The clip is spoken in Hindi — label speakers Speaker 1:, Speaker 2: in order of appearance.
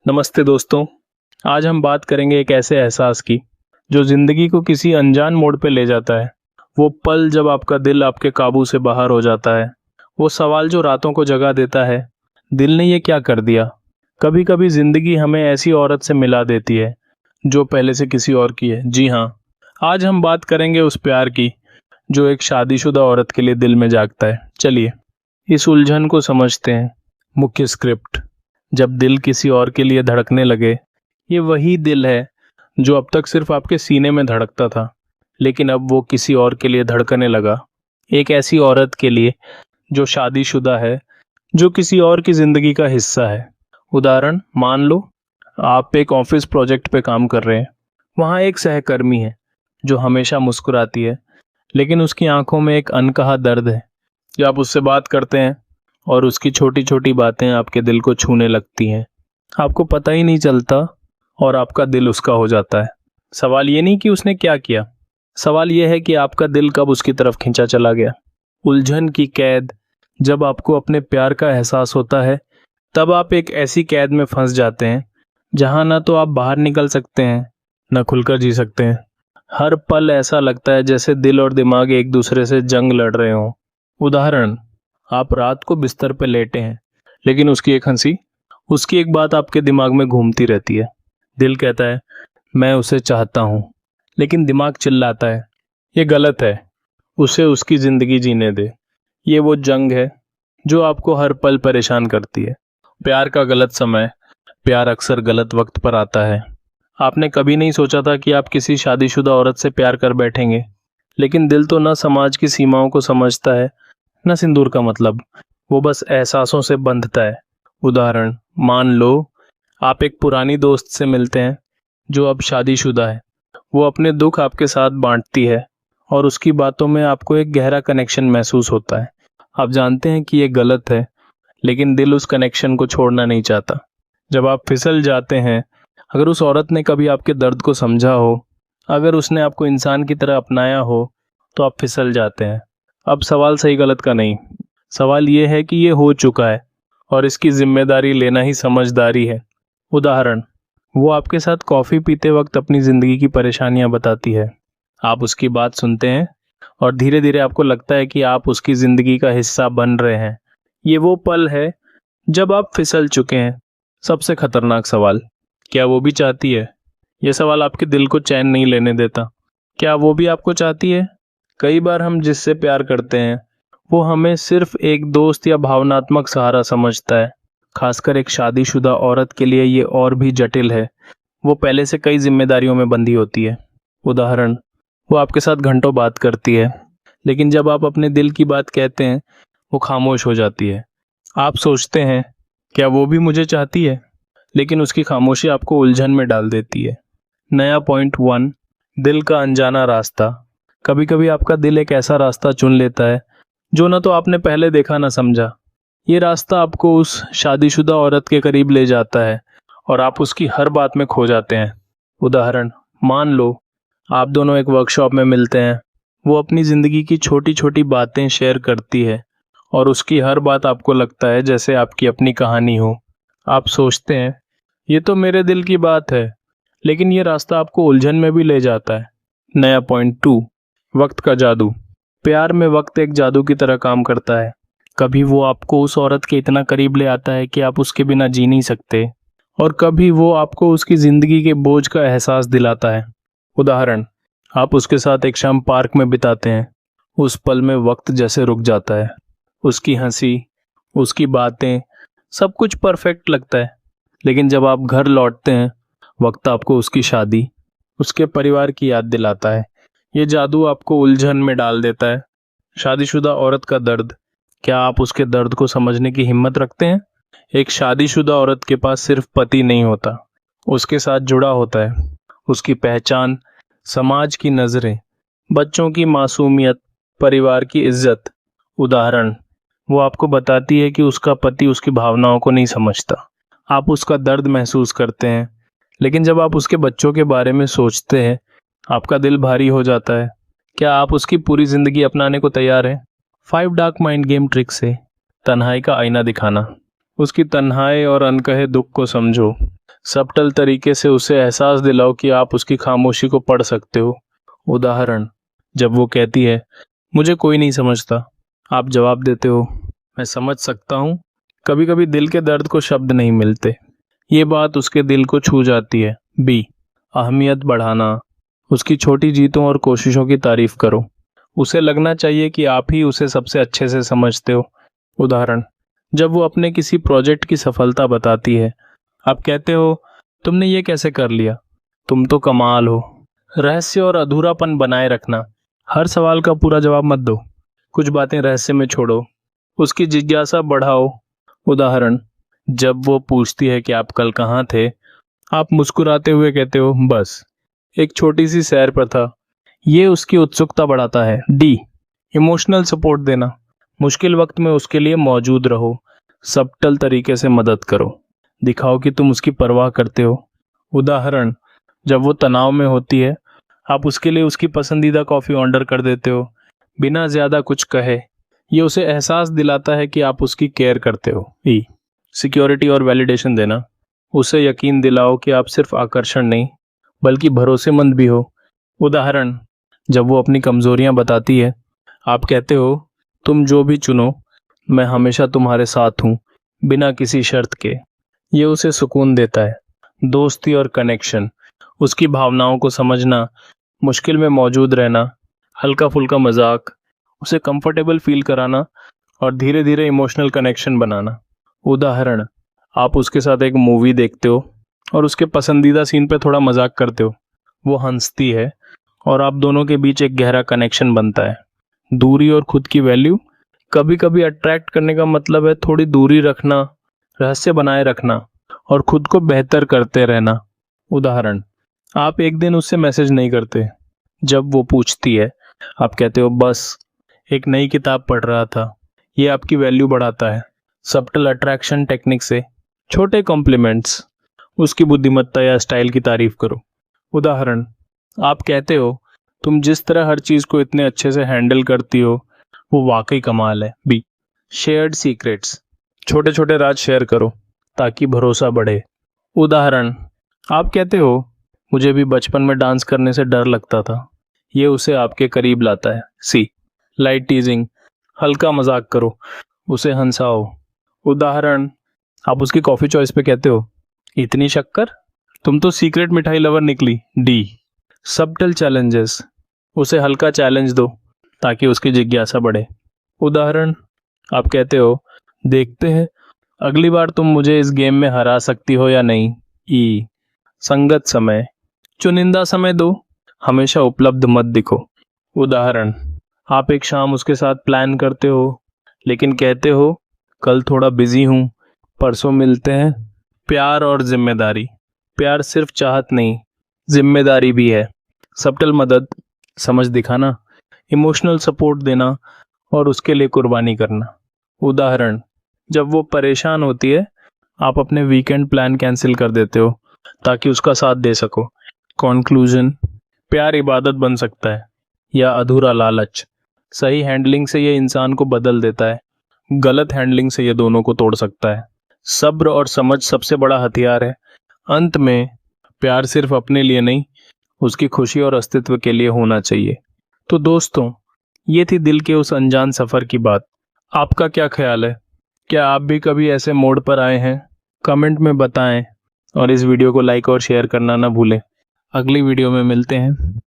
Speaker 1: नमस्ते दोस्तों। आज हम बात करेंगे एक ऐसे एहसास की जो जिंदगी को किसी अनजान मोड़ पे ले जाता है। वो पल जब आपका दिल आपके काबू से बाहर हो जाता है। वो सवाल जो रातों को जगा देता है, दिल ने ये क्या कर दिया। कभी कभी जिंदगी हमें ऐसी औरत से मिला देती है जो पहले से किसी और की है। जी हाँ, आज हम बात करेंगे उस प्यार की जो एक शादीशुदा औरत के लिए दिल में जागता है। चलिए इस उलझन को समझते हैं। मुख्य स्क्रिप्ट। जब दिल किसी और के लिए धड़कने लगे, ये वही दिल है जो अब तक सिर्फ आपके सीने में धड़कता था, लेकिन अब वो किसी और के लिए धड़कने लगा। एक ऐसी औरत के लिए जो शादीशुदा है, जो किसी और की जिंदगी का हिस्सा है। उदाहरण, मान लो आप एक ऑफिस प्रोजेक्ट पे काम कर रहे हैं। वहाँ एक सहकर्मी है जो हमेशा मुस्कुराती है, लेकिन उसकी आंखों में एक अनकहा दर्द है। जब आप उससे बात करते हैं और उसकी छोटी छोटी बातें आपके दिल को छूने लगती हैं, आपको पता ही नहीं चलता और आपका दिल उसका हो जाता है। सवाल ये नहीं कि उसने क्या किया, सवाल ये है कि आपका दिल कब उसकी तरफ खींचा चला गया। उलझन की कैद। जब आपको अपने प्यार का एहसास होता है, तब आप एक ऐसी कैद में फंस जाते हैं जहां ना तो आप बाहर निकल सकते हैं, न खुलकर जी सकते हैं। हर पल ऐसा लगता है जैसे दिल और दिमाग एक दूसरे से जंग लड़ रहे हों। उदाहरण, आप रात को बिस्तर पर लेटे हैं, लेकिन उसकी एक हंसी, उसकी एक बात आपके दिमाग में घूमती रहती है। दिल कहता है मैं उसे चाहता हूं, लेकिन दिमाग चिल्लाता है ये गलत है, उसे उसकी जिंदगी जीने दे। ये वो जंग है जो आपको हर पल परेशान करती है। प्यार का गलत समय। प्यार अक्सर गलत वक्त पर आता है। आपने कभी नहीं सोचा था कि आप किसी शादीशुदा औरत से प्यार कर बैठेंगे, लेकिन दिल तो ना समाज की सीमाओं को समझता है, न सिंदूर का मतलब। वो बस एहसासों से बंधता है। उदाहरण, मान लो आप एक पुरानी दोस्त से मिलते हैं जो अब शादीशुदा है। वो अपने दुख आपके साथ बांटती है और उसकी बातों में आपको एक गहरा कनेक्शन महसूस होता है। आप जानते हैं कि ये गलत है, लेकिन दिल उस कनेक्शन को छोड़ना नहीं चाहता। जब आप फिसल जाते हैं, अगर उस औरत ने कभी आपके दर्द को समझा हो, अगर उसने आपको इंसान की तरह अपनाया हो, तो आप फिसल जाते हैं। अब सवाल सही गलत का नहीं, सवाल ये है कि ये हो चुका है और इसकी जिम्मेदारी लेना ही समझदारी है। उदाहरण, वो आपके साथ कॉफ़ी पीते वक्त अपनी ज़िंदगी की परेशानियां बताती है। आप उसकी बात सुनते हैं और धीरे धीरे आपको लगता है कि आप उसकी ज़िंदगी का हिस्सा बन रहे हैं। ये वो पल है जब आप फिसल चुके हैं। सबसे खतरनाक सवाल, क्या वो भी चाहती है? यह सवाल आपके दिल को चैन नहीं लेने देता। क्या वो भी आपको चाहती है? कई बार हम जिससे प्यार करते हैं वो हमें सिर्फ एक दोस्त या भावनात्मक सहारा समझता है। खासकर एक शादीशुदा औरत के लिए ये और भी जटिल है। वो पहले से कई जिम्मेदारियों में बंधी होती है। उदाहरण, वो आपके साथ घंटों बात करती है, लेकिन जब आप अपने दिल की बात कहते हैं वो खामोश हो जाती है। आप सोचते हैं क्या वो भी मुझे चाहती है, लेकिन उसकी खामोशी आपको उलझन में डाल देती है। नया पॉइंट 1, दिल का अनजाना रास्ता। कभी कभी आपका दिल एक ऐसा रास्ता चुन लेता है जो ना तो आपने पहले देखा ना समझा। ये रास्ता आपको उस शादीशुदा औरत के करीब ले जाता है और आप उसकी हर बात में खो जाते हैं। उदाहरण, मान लो आप दोनों एक वर्कशॉप में मिलते हैं। वो अपनी ज़िंदगी की छोटी छोटी बातें शेयर करती है और उसकी हर बात आपको लगता है जैसे आपकी अपनी कहानी हो। आप सोचते हैं ये तो मेरे दिल की बात है, लेकिन ये रास्ता आपको उलझन में भी ले जाता है। नया पॉइंट 2, वक्त का जादू। प्यार में वक्त एक जादू की तरह काम करता है। कभी वो आपको उस औरत के इतना करीब ले आता है कि आप उसके बिना जी नहीं सकते, और कभी वो आपको उसकी ज़िंदगी के बोझ का एहसास दिलाता है। उदाहरण, आप उसके साथ एक शाम पार्क में बिताते हैं। उस पल में वक्त जैसे रुक जाता है। उसकी हंसी, उसकी बातें, सब कुछ परफेक्ट लगता है। लेकिन जब आप घर लौटते हैं, वक्त आपको उसकी शादी, उसके परिवार की याद दिलाता है। ये जादू आपको उलझन में डाल देता है। शादीशुदा औरत का दर्द। क्या आप उसके दर्द को समझने की हिम्मत रखते हैं? एक शादीशुदा औरत के पास सिर्फ पति नहीं होता, उसके साथ जुड़ा होता है उसकी पहचान, समाज की नज़रें, बच्चों की मासूमियत, परिवार की इज्जत। उदाहरण, वो आपको बताती है कि उसका पति उसकी भावनाओं को नहीं समझता। आप उसका दर्द महसूस करते हैं, लेकिन जब आप उसके बच्चों के बारे में सोचते हैं, आपका दिल भारी हो जाता है। क्या आप उसकी पूरी जिंदगी अपनाने को तैयार हैं? 5 डार्क माइंड गेम ट्रिक से तन्हाई का आईना दिखाना। उसकी तन्हाई और अनकहे दुख को समझो। सबटल तरीके से उसे एहसास दिलाओ कि आप उसकी खामोशी को पढ़ सकते हो। उदाहरण, जब वो कहती है मुझे कोई नहीं समझता, आप जवाब देते हो मैं समझ सकता हूँ। कभी कभी दिल के दर्द को शब्द नहीं मिलते, ये बात उसके दिल को छू जाती है। बी, अहमियत बढ़ाना। उसकी छोटी जीतों और कोशिशों की तारीफ करो। उसे लगना चाहिए कि आप ही उसे सबसे अच्छे से समझते हो। उदाहरण, जब वो अपने किसी प्रोजेक्ट की सफलता बताती है, आप कहते हो तुमने ये कैसे कर लिया, तुम तो कमाल हो। रहस्य और अधूरापन बनाए रखना। हर सवाल का पूरा जवाब मत दो, कुछ बातें रहस्य में छोड़ो, उसकी जिज्ञासा बढ़ाओ। उदाहरण, जब वो पूछती है कि आप कल कहाँ थे, आप मुस्कुराते हुए कहते हो बस एक छोटी सी सैर पर था। ये उसकी उत्सुकता बढ़ाता है। डी, इमोशनल सपोर्ट देना। मुश्किल वक्त में उसके लिए मौजूद रहो, सबटल तरीके से मदद करो, दिखाओ कि तुम उसकी परवाह करते हो। उदाहरण, जब वो तनाव में होती है, आप उसके लिए उसकी पसंदीदा कॉफ़ी ऑर्डर कर देते हो बिना ज़्यादा कुछ कहे। ये उसे एहसास दिलाता है कि आप उसकी केयर करते हो। ई, सिक्योरिटी और वैलिडेशन देना। उसे यकीन दिलाओ कि आप सिर्फ आकर्षण नहीं बल्कि भरोसेमंद भी हो। उदाहरण, जब वो अपनी कमजोरियां बताती है, आप कहते हो तुम जो भी चुनो मैं हमेशा तुम्हारे साथ हूँ, बिना किसी शर्त के। ये उसे सुकून देता है। दोस्ती और कनेक्शन। उसकी भावनाओं को समझना, मुश्किल में मौजूद रहना, हल्का फुल्का मजाक, उसे कंफर्टेबल फील कराना और धीरे धीरे इमोशनल कनेक्शन बनाना। उदाहरण, आप उसके साथ एक मूवी देखते हो और उसके पसंदीदा सीन पे थोड़ा मजाक करते हो, वो हंसती है और आप दोनों के बीच एक गहरा कनेक्शन बनता है। दूरी और खुद की वैल्यू। कभी कभी अट्रैक्ट करने का मतलब है थोड़ी दूरी रखना, रहस्य बनाए रखना और खुद को बेहतर करते रहना। उदाहरण, आप एक दिन उससे मैसेज नहीं करते, जब वो पूछती है आप कहते हो बस एक नई किताब पढ़ रहा था। ये आपकी वैल्यू बढ़ाता है। सबटल अट्रैक्शन टेक्निक से छोटे कॉम्प्लीमेंट्स, उसकी बुद्धिमत्ता या स्टाइल की तारीफ करो। उदाहरण, आप कहते हो तुम जिस तरह हर चीज को इतने अच्छे से हैंडल करती हो वो वाकई कमाल है। B, shared secrets. छोटे छोटे राज शेयर करो ताकि भरोसा बढ़े। उदाहरण, आप कहते हो मुझे भी बचपन में डांस करने से डर लगता था। ये उसे आपके करीब लाता है। सी, लाइट टीजिंग। हल्का मजाक करो, उसे हंसाओ। उदाहरण, आप उसकी कॉफी चॉइस पे कहते हो इतनी शक्कर, तुम तो सीक्रेट मिठाई लवर निकली। D, subtle challenges. उसे हल्का चैलेंज दो ताकि उसकी जिज्ञासा बढ़े। उदाहरण, आप कहते हो देखते हैं अगली बार तुम मुझे इस गेम में हरा सकती हो या नहीं। ई, संगत समय। चुनिंदा समय दो, हमेशा उपलब्ध मत दिखो। उदाहरण, आप एक शाम उसके साथ प्लान करते हो लेकिन कहते हो कल थोड़ा बिजी हूँ, परसों मिलते हैं। प्यार और जिम्मेदारी। प्यार सिर्फ चाहत नहीं, जिम्मेदारी भी है। सबटल मदद, समझ दिखाना, इमोशनल सपोर्ट देना और उसके लिए कुर्बानी करना। उदाहरण, जब वो परेशान होती है आप अपने वीकेंड प्लान कैंसिल कर देते हो ताकि उसका साथ दे सको। कॉन्क्लूजन, प्यार इबादत बन सकता है या अधूरा लालच। सही हैंडलिंग से ये इंसान को बदल देता है, गलत हैंडलिंग से ये दोनों को तोड़ सकता है। सब्र और समझ सबसे बड़ा हथियार है। अंत में प्यार सिर्फ अपने लिए नहीं, उसकी खुशी और अस्तित्व के लिए होना चाहिए। तो दोस्तों, ये थी दिल के उस अनजान सफर की बात। आपका क्या ख्याल है? क्या आप भी कभी ऐसे मोड़ पर आए हैं? कमेंट में बताएं और इस वीडियो को लाइक और शेयर करना ना भूलें। अगली वीडियो में मिलते हैं।